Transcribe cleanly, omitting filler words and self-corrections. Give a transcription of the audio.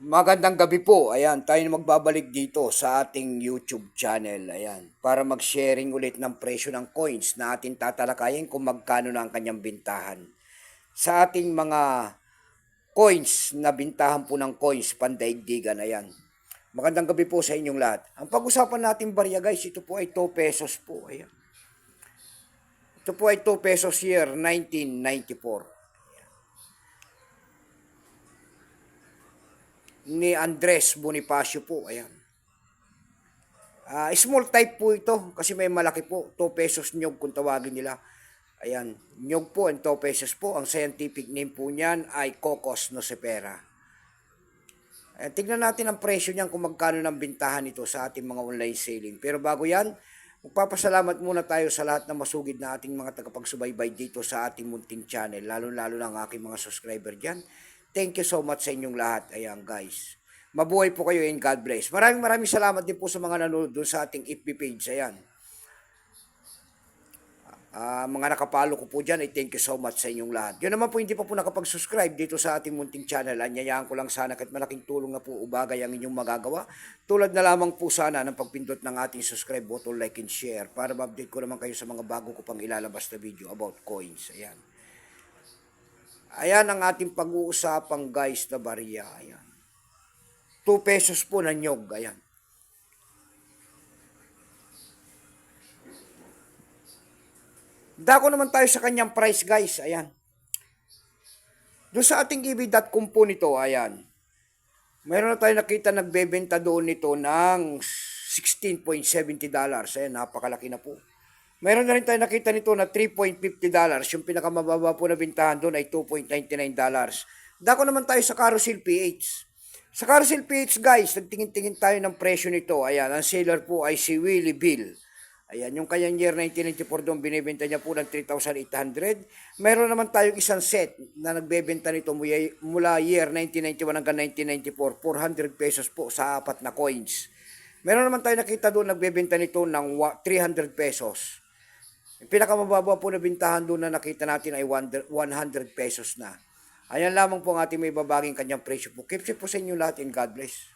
Magandang gabi po. Ayan, tayo na magbabalik dito sa ating YouTube channel. Ayan, para mag-sharing ulit ng presyo ng coins na ating tatalakayin kung magkano na ang kanyang bintahan. Sa ating mga coins na bintahan po ng coins pandaigdigan. Ayan. Magandang gabi po sa inyong lahat. Ang pag-usapan natin barya guys, ito po ay 2 pesos po. Ayan. Ito po ay 2 pesos year 1994. Ni Andres Bonifacio po. Ayan. Small type po ito kasi may malaki po. 2 pesos nyog kung tawagin nila. Ayan. Nyog po and 2 pesos po. Ang scientific name po niyan ay Cocos nocifera. Ayan. Tignan natin ang presyo niyan kung magkano ng bintahan ito sa ating mga online selling. Pero bago yan, magpapasalamat muna tayo sa lahat na masugid na ating mga tagapagsubaybay dito sa ating munting channel. Lalo-lalo na ang aking mga subscriber dyan. Thank you so much sa inyong lahat. Ayan guys. Mabuhay po kayo and God bless. Maraming salamat din po sa mga nanonood doon sa ating FB page. Ayan. Mga nakapalo ko po dyan, ay thank you so much sa inyong lahat. Yun naman po, hindi pa po nakapag-subscribe dito sa ating munting channel. Anyayaan ko lang sana kahit malaking tulong na po ubagay ang inyong magagawa. Tulad na lamang po sana ng pagpindot ng ating subscribe button, like and share para ma-update ko naman kayo sa mga bago ko pang ilalabas na video about coins. Ayan. Ayan ang ating pag-uusapang guys na barya. Ayan. 2 pesos po na nyog. Ayan. Dako naman tayo sa kanyang price guys. Ayan. Doon sa ating EV.com po nito. Ayan. Mayroon na tayo nakita nagbebenta doon nito ng $16.70. Ayan. Napakalaki na po. Mayroon na rin tayo nakita nito na $3.50. Yung pinakamababa po na bintahan doon ay $2.99. Dako naman tayo sa Carousel PH. Sa Carousel PH guys, nagtingin-tingin tayo ng presyo nito. Ayan, ang seller po ay si Willie Bill. Ayan, yung kanyang year 1994 doon, binibenta niya po ng 3,800. Meron naman tayong isang set na nagbebenta nito mula year 1991 hanggang 1994, 400 pesos po sa apat na coins. Meron naman tayo nakita doon, nagbebenta nito ng 300 pesos. Yung pinakamababa po na bintahan doon na nakita natin ay 100 pesos na. Ayan lamang po ang ating may babaging kanyang presyo po. Keep safe po sa inyo lahat and God bless.